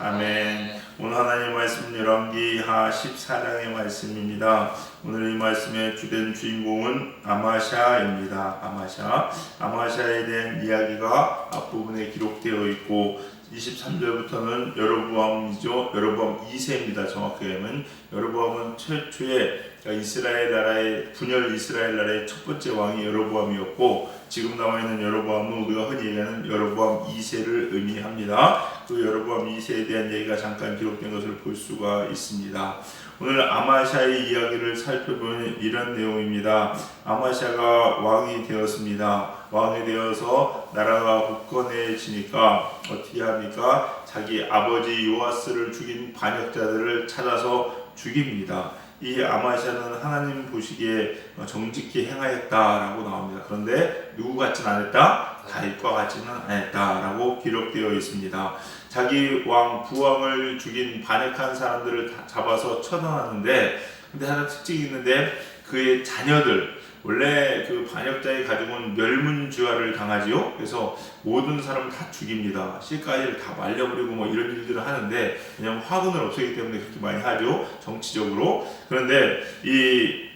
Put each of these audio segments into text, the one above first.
아멘. 오늘 하나님의 말씀 열왕기하 14장의 말씀입니다. 오늘 이 말씀의 주된 주인공은 아마샤입니다. 아마샤에 대한 이야기가 앞부분에 기록되어 있고 23절부터는 여로보암이죠. 여로보암 2세입니다. 정확하게 하면 여로보암은 최초의 이스라엘 나라의 분열 이스라엘 나라의 첫 번째 왕이 여로보암이었고, 지금 나와 있는 여로보암은 우리가 흔히 얘기하는 여로보암 2세를 의미합니다. 그 여로보암 2세에 대한 얘기가 잠깐 기록된 것을 볼 수가 있습니다. 오늘 아마샤의 이야기를 살펴보면 이런 내용입니다. 아마샤가 왕이 되었습니다. 왕이 되어서 나라가 굳건해지니까 어떻게 합니까? 자기 아버지 요아스를 죽인 반역자들을 찾아서 죽입니다. 이 아마샤는 하나님 보시기에 정직히 행하였다라고 나옵니다. 그런데 누구 같지는 않았다? 다윗과 같지는 않았다라고 기록되어 있습니다. 자기 왕 부왕을 죽인 반역한 사람들을 다 잡아서 처단하는데, 근데 하나 특징이 있는데 그의 자녀들, 원래 그 반역자의 가족은 멸문주화를 당하지요. 그래서 모든 사람을 다 죽입니다. 실가지를 다 말려버리고 뭐 이런 일들을 하는데, 왜냐하면 화근을 없애기 때문에 그렇게 많이 하죠, 정치적으로. 그런데 이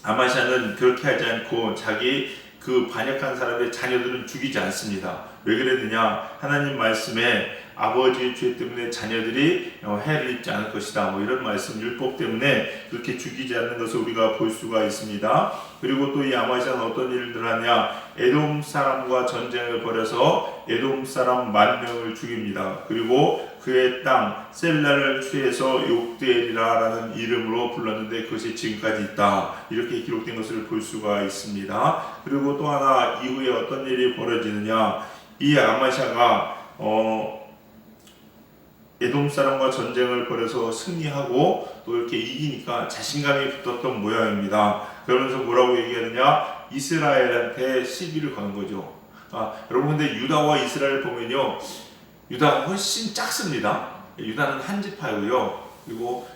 아마샤는 그렇게 하지 않고 자기 그 반역한 사람의 자녀들은 죽이지 않습니다. 왜 그랬느냐? 하나님 말씀에 아버지의 죄 때문에 자녀들이 해를 입지 않을 것이다, 뭐 이런 말씀, 율법 때문에 그렇게 죽이지 않는 것을 우리가 볼 수가 있습니다. 그리고 또 이 아마샤는 어떤 일들을 하냐? 에돔 사람과 전쟁을 벌여서 에돔 사람 10,000명을 죽입니다. 그리고 그의 땅 셀라를 취해서 욕되리라라는 이름으로 불렀는데 그것이 지금까지 있다, 이렇게 기록된 것을 볼 수가 있습니다. 그리고 또 하나, 이후에 어떤 일이 벌어지느냐? 이 아마샤가 에돔 사람과 전쟁을 벌여서 승리하고 또 이렇게 이기니까 자신감이 붙었던 모양입니다. 그러면서 뭐라고 얘기하느냐? 이스라엘한테 시비를 거는 거죠. 여러분, 근데 유다와 이스라엘 보면요, 유다가 훨씬 작습니다. 유다는 한 지파고요. 그리고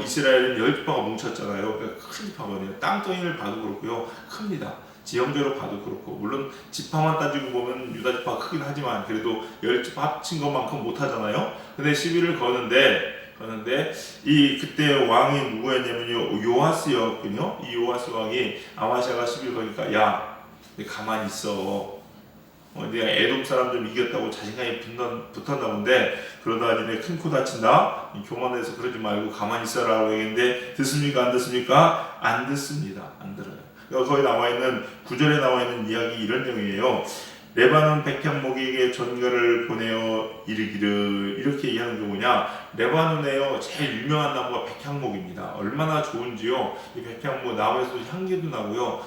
이스라엘은 10지파가 뭉쳤잖아요. 그러니까 큰 지파거든요. 땅덩이를 봐도 그렇고요, 큽니다. 지형적으로 봐도 그렇고, 물론 지파만 따지고 보면 유다 지파가 크긴 하지만 그래도 10지파 합친 것만큼 못하잖아요. 근데 시비를 거는데 이 그때 왕이 누구였냐면요, 요아스였군요. 이 요아스 왕이 아마샤가 시비를 거니까, 야, 너 가만히 있어. 내가 에돔 사람 좀 이겼다고 자신감이 붙었나 본데, 그러다 니네 큰 코 다친다, 교만해서 그러지 말고 가만히 있어라고 얘기했는데, 듣습니까? 안 듣습니까? 안 듣습니다. 안 들어요. 거기 나와 있는 9절에 나와 있는 이야기 이런 내용이에요. 레바논 백향목에게 전가를 보내어 이르기를, 이렇게 얘기하는 게 뭐냐? 레바논에요 제일 유명한 나무가 백향목입니다. 얼마나 좋은지요. 이 백향목 나무에서 향기도 나고요,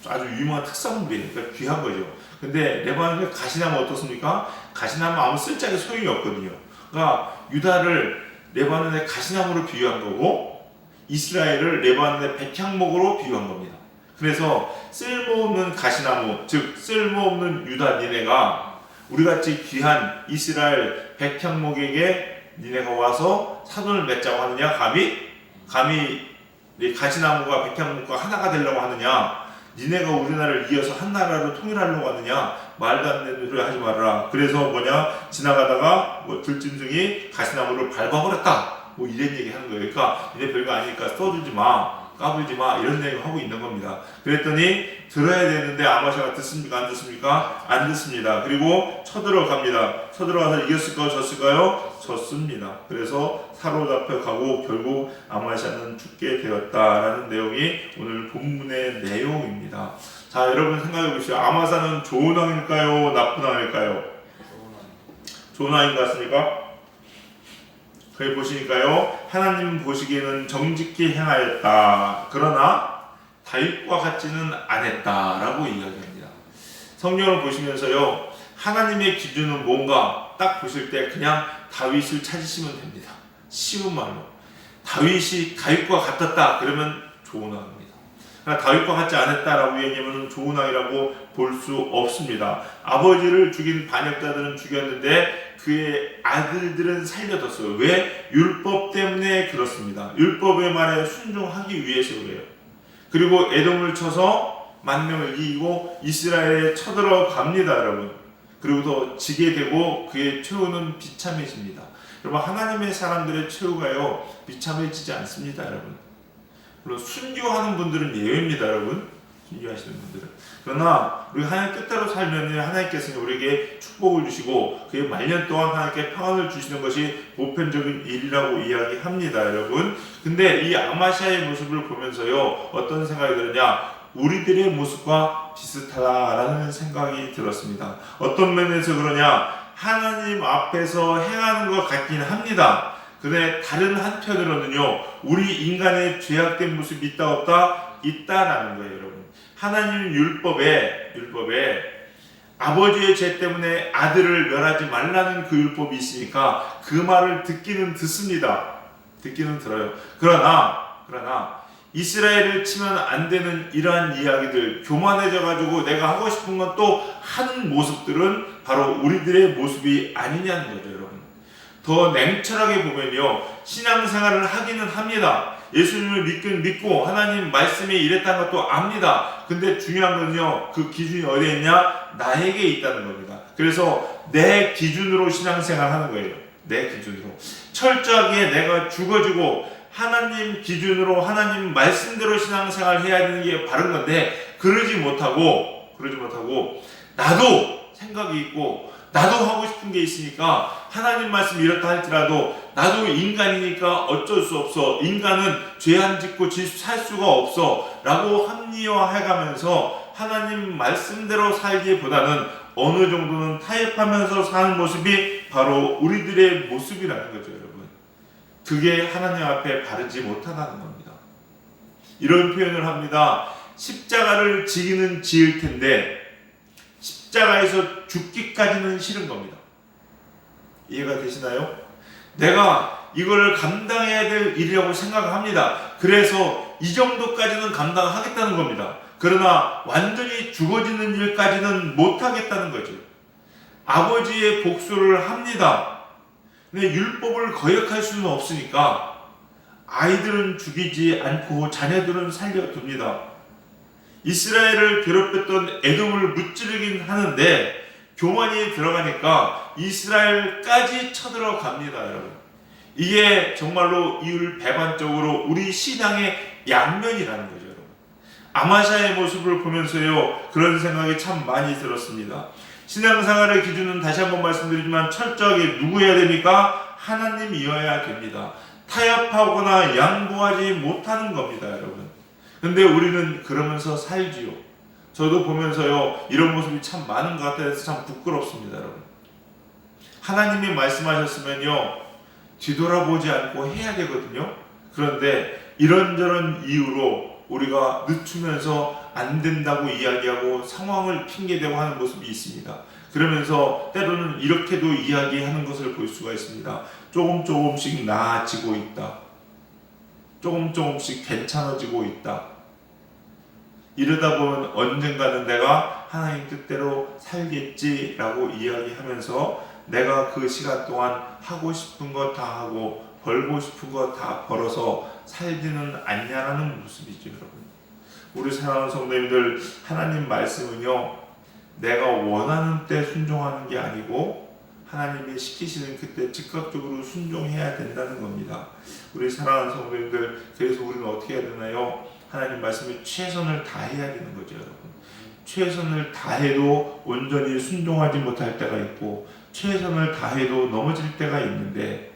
아주 유명한 특산물이에요. 그러니까 귀한 거죠. 근데 레바논의 가시나무 어떻습니까? 가시나무 아무 쓸데기 소용이 없거든요. 그러니까 유다를 레바논의 가시나무로 비유한 거고, 이스라엘을 레바논의 백향목으로 비유한 겁니다. 그래서 쓸모없는 가시나무, 즉 쓸모없는 유다 니네가 우리같이 귀한 이스라엘 백향목에게 니네가 와서 사돈을 맺자고 하느냐? 감히 가시나무가 백향목과 하나가 되려고 하느냐? 니네가 우리나라를 이어서 한 나라로 통일하려고 하느냐? 말도 안 되는 소리 하지 말아라. 그래서 뭐냐? 지나가다가 들짐승이 가시나무를 밟아버렸다, 뭐 이런 얘기 하는 거예요. 그러니까 니네 별거 아니니까 써주지 마, 까불지 마, 이런 얘기를 하고 있는 겁니다. 그랬더니 들어야 되는데 아마샤가 듣습니까? 안 듣습니까? 안 듣습니다. 그리고 쳐들어갑니다. 쳐들어가서 이겼을까요? 졌을까요? 졌습니다. 그래서 사로잡혀 가고 결국 아마샤는 죽게 되었다라는 내용이 오늘 본문의 내용입니다. 자, 여러분 생각해 보시죠. 아마샤는 좋은 왕일까요? 나쁜 왕일까요? 좋은 왕인 것 같습니까? 거기 보시니까요, 하나님 보시기에는 정직히 행하였다, 그러나 다윗과 같지는 않았다라고 이야기합니다. 성경을 보시면서요, 하나님의 기준은 뭔가 딱 보실 때 그냥 다윗을 찾으시면 됩니다. 쉬운 말로 다윗이 다윗과 같았다 그러면 좋은 왕입니다. 다윗과 같지 않았다라고 얘기하면 좋은 왕이라고 볼 수 없습니다. 아버지를 죽인 반역자들은 죽였는데 그의 아들들은 살려뒀어요. 왜? 율법 때문에 그렇습니다. 율법의 말에 순종하기 위해서 그래요. 그리고 에돔을 쳐서 10,000명을 이기고 이스라엘에 쳐들어갑니다, 여러분. 그리고 더 지게 되고 그의 최후는 비참해집니다. 여러분, 하나님의 사람들의 최후가요 비참해지지 않습니다, 여러분. 물론 순교하는 분들은 예외입니다, 여러분. 순교하시는 분들은. 그러나 우리 하나님 뜻대로 살면 하나님께서는 우리에게 축복을 주시고 그의 말년 동안 하나님께 평안을 주시는 것이 보편적인 일이라고 이야기합니다, 여러분. 근데 이 아마시아의 모습을 보면서요 어떤 생각이 들었냐? 우리들의 모습과 비슷하다라는 생각이 들었습니다. 어떤 면에서 그러냐? 하나님 앞에서 행하는 것 같긴 합니다. 그런데 다른 한편으로는요 우리 인간의 죄악된 모습이 있다 없다? 있다라는 거예요, 여러분. 하나님 율법에 아버지의 죄 때문에 아들을 멸하지 말라는 그 율법이 있으니까 그 말을 듣기는 듣습니다. 듣기는 들어요. 그러나 이스라엘을 치면 안 되는 이러한 이야기들, 교만해져 가지고 내가 하고 싶은 건 또 하는 모습들은 바로 우리들의 모습이 아니냐는 거죠, 여러분. 더 냉철하게 보면요 신앙생활을 하기는 합니다. 예수님을 믿고 하나님 말씀이 이랬다는 것도 압니다. 근데 중요한 건요 그 기준이 어디에 있냐? 나에게 있다는 겁니다. 그래서 내 기준으로 신앙생활 하는 거예요. 내 기준으로 철저하게 내가 죽어지고 하나님 기준으로 하나님 말씀대로 신앙생활 해야 되는 게 바른 건데 그러지 못하고 나도 생각이 있고 나도 하고 싶은 게 있으니까 하나님 말씀이 이렇다 할지라도 나도 인간이니까 어쩔 수 없어. 인간은 죄 안 짓고 살 수가 없어. 라고 합리화해가면서 하나님 말씀대로 살기보다는 어느 정도는 타협하면서 사는 모습이 바로 우리들의 모습이라는 거죠, 여러분. 그게 하나님 앞에 바르지 못하다는 겁니다. 이런 표현을 합니다. 십자가를 지기는 지을 텐데 십자가에서 죽기까지는 싫은 겁니다. 이해가 되시나요? 내가 이걸 감당해야 될 일이라고 생각합니다. 그래서 이 정도까지는 감당하겠다는 겁니다. 그러나 완전히 죽어지는 일까지는 못하겠다는 거죠. 아버지의 복수를 합니다. 근데 율법을 거역할 수는 없으니까 아이들은 죽이지 않고 자녀들은 살려둡니다. 이스라엘을 괴롭혔던 에돔을 무찌르긴 하는데 교만이 들어가니까 이스라엘까지 쳐들어갑니다, 여러분. 이게 정말로 이율배반적으로 우리 신앙의 양면이라는 거죠, 여러분. 아마샤의 모습을 보면서요 그런 생각이 참 많이 들었습니다. 신앙생활의 기준은 다시 한번 말씀드리지만 철저하게 누구여야 됩니까? 하나님이어야 됩니다. 타협하거나 양보하지 못하는 겁니다, 여러분. 근데 우리는 그러면서 살지요. 저도 보면서요 이런 모습이 참 많은 것 같아서 참 부끄럽습니다, 여러분. 하나님이 말씀하셨으면요 뒤돌아보지 않고 해야 되거든요. 그런데 이런저런 이유로 우리가 늦추면서 안 된다고 이야기하고 상황을 핑계대고 하는 모습이 있습니다. 그러면서 때로는 이렇게도 이야기하는 것을 볼 수가 있습니다. 조금씩 나아지고 있다. 조금씩 괜찮아지고 있다. 이러다 보면 언젠가는 내가 하나님 뜻대로 살겠지라고 이야기하면서 내가 그 시간 동안 하고 싶은 거 다 하고 벌고 싶은 거 다 벌어서 살지는 않냐라는 모습이죠, 여러분. 우리 사랑하는 성도님들, 하나님 말씀은요 내가 원하는 때 순종하는 게 아니고 하나님이 시키시는 그때 즉각적으로 순종해야 된다는 겁니다. 우리 사랑하는 성도님들, 그래서 우리는 어떻게 해야 되나요? 하나님 말씀에 최선을 다해야 되는 거죠, 여러분. 최선을 다해도 온전히 순종하지 못할 때가 있고 최선을 다해도 넘어질 때가 있는데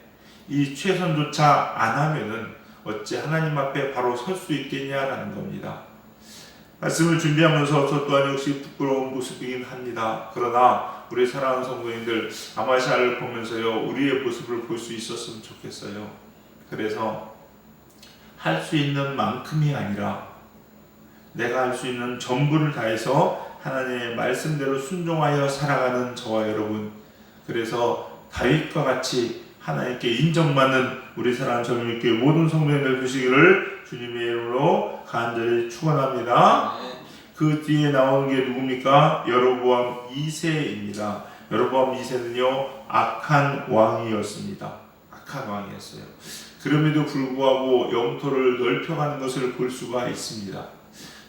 이 최선조차 안 하면은 어찌 하나님 앞에 바로 설 수 있겠냐라는 겁니다. 말씀을 준비하면서 저 또한 역시 부끄러운 모습이긴 합니다. 그러나 우리 사랑하는 성도님들, 아마샤를 보면서요 우리의 모습을 볼 수 있었으면 좋겠어요. 그래서 할 수 있는 만큼이 아니라 내가 할 수 있는 전부를 다해서 하나님의 말씀대로 순종하여 살아가는 저와 여러분, 그래서 다윗과 같이 하나님께 인정받는 우리 사랑하는 전민교회 모든 성도님들 되시기를 주님의 이름으로 간절히 축원합니다. 그 뒤에 나오는 게 누굽니까? 여로보암 2세입니다. 여로보암 2세는요 악한 왕이었습니다. 악한 왕이었어요. 그럼에도 불구하고 영토를 넓혀가는 것을 볼 수가 있습니다.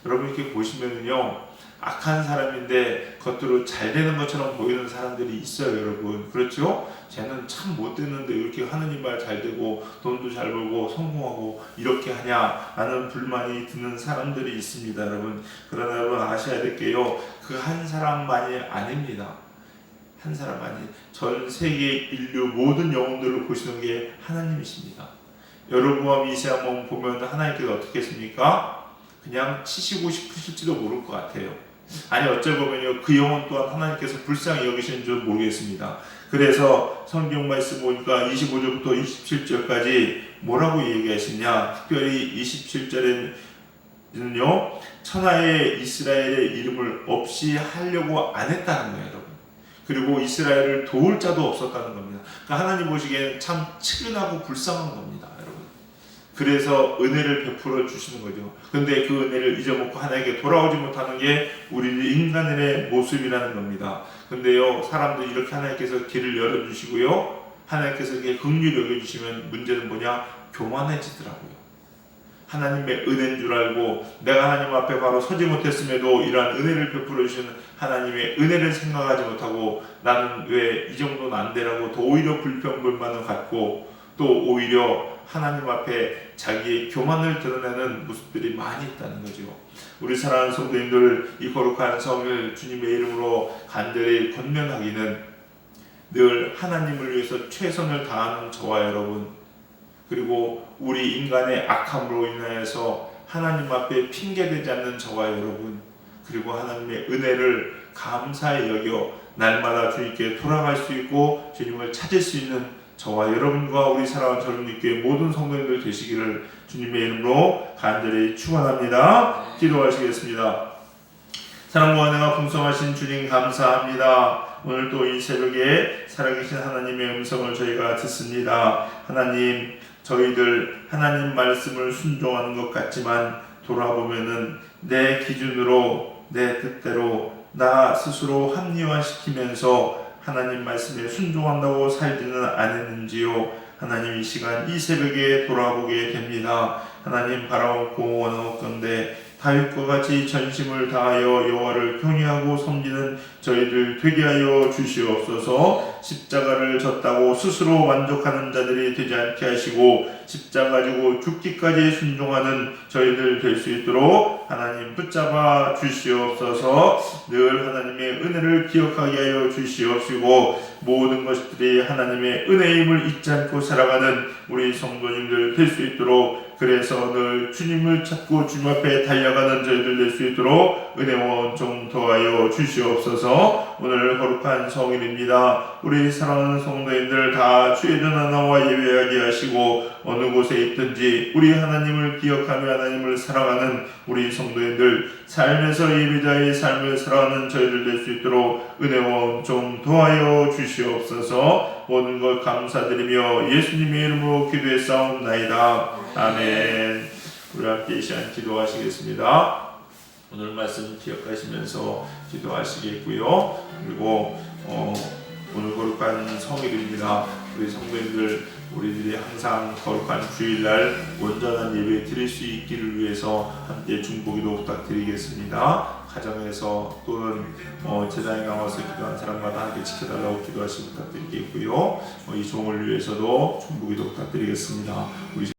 여러분 이렇게 보시면은요 악한 사람인데 겉으로 잘 되는 것처럼 보이는 사람들이 있어요, 여러분. 그렇죠? 쟤는 참 못됐는데 이렇게 하느님 말 잘 되고 돈도 잘 벌고 성공하고 이렇게 하냐 라는 불만이 드는 사람들이 있습니다, 여러분. 그러나 여러분 아셔야 될 게요, 그 한 사람만이 아닙니다. 한 사람만이 전 세계 인류 모든 영혼들을 보시는 게 하나님이십니다. 여로보암 2세 한번 보면 하나님께서 어떻게 했습니까? 그냥 치시고 싶으실지도 모를 것 같아요. 아니 어찌 보면요, 그 영혼 또한 하나님께서 불쌍히 여기시는 줄 모르겠습니다. 그래서 성경 말씀 보니까 25절부터 27절까지 뭐라고 얘기하시냐, 특별히 27절에는요 천하의 이스라엘의 이름을 없이 하려고 안 했다는 거예요, 여러분. 그리고 이스라엘을 도울 자도 없었다는 겁니다. 그러니까 하나님 보시기에는 참 측은하고 불쌍한 겁니다, 여러분. 그래서 은혜를 베풀어 주시는 거죠. 근데 그 은혜를 잊어먹고 하나님께 돌아오지 못하는 게 우리 인간의 모습이라는 겁니다. 근데요, 사람들이 이렇게 하나님께서 길을 열어주시고요, 하나님께서 이렇게 긍휼히 여겨주시면 문제는 뭐냐? 교만해지더라고요. 하나님의 은혜인 줄 알고 내가 하나님 앞에 바로 서지 못했음에도 이러한 은혜를 베풀어 주시는 하나님의 은혜를 생각하지 못하고 나는 왜 이 정도는 안 되라고 더 오히려 불평불만을 갖고 또 오히려 하나님 앞에 자기의 교만을 드러내는 모습들이 많이 있다는 거죠. 우리 사랑하는 성도님들, 이 거룩한 성을 주님의 이름으로 간절히 권면하기는 늘 하나님을 위해서 최선을 다하는 저와 여러분, 그리고 우리 인간의 악함으로 인하여서 하나님 앞에 핑계대지 않는 저와 여러분, 그리고 하나님의 은혜를 감사히 여겨 날마다 주님께 돌아갈 수 있고 주님을 찾을 수 있는 저와 여러분과 우리 사랑하는 저님께 모든 성도님들 되시기를 주님의 이름으로 간절히 축원합니다. 기도하시겠습니다. 사랑과 은혜가 풍성하신 주님 감사합니다. 오늘 또 이 새벽에 살아계신 하나님의 음성을 저희가 듣습니다. 하나님, 저희들 하나님 말씀을 순종하는 것 같지만 돌아보면은 내 기준으로 내 뜻대로 나 스스로 합리화시키면서 하나님 말씀에 순종한다고 살지는 않았는지요. 하나님, 이 시간 이 새벽에 돌아보게 됩니다. 하나님, 바라옵고 원하옵건대 다윗과 같이 전심을 다하여 여호와를 경외하고 섬기는 저희들 되게 하여 주시옵소서. 십자가를 졌다고 스스로 만족하는 자들이 되지 않게 하시고 십자가 가지고 죽기까지 순종하는 저희들 될 수 있도록 하나님 붙잡아 주시옵소서. 늘 하나님의 은혜를 기억하게 하여 주시옵시고 모든 것들이 하나님의 은혜임을 잊지 않고 살아가는 우리 성도님들 될 수 있도록, 그래서 늘 주님을 찾고 주님 앞에 달려가는 저희들 될 수 있도록 은혜와 은총 더하여 주시옵소서. 오늘 거룩한 성일입니다. 우리 사랑하는 성도님들 다 주의 전하나와 예배하게 하시고 어느 곳에 있든지 우리 하나님을 기억하며 하나님을 사랑하는 우리 성도님들 삶에서 예배자의 삶을 살아가는 저희들 될 수 있도록 은혜와 은총 더하여 주시옵소서. 모든 것 감사드리며 예수님의 이름으로 기도했사옵나이다. 아멘. 우리 함께 이 시간 기도하시겠습니다. 오늘 말씀 기억하시면서 기도하시겠고요. 그리고 오늘 거룩한 성일입니다. 우리 성도님들, 우리들이 항상 거룩한 주일날 온전한 예배 드릴 수 있기를 위해서 함께 중보기도 부탁드리겠습니다. 가정에서 또는 제자에 나와서 기도한 사람마다 함께 지켜달라고 기도하시기 부탁드리겠고요. 이 종을 위해서도 중보기도 부탁드리겠습니다. 우리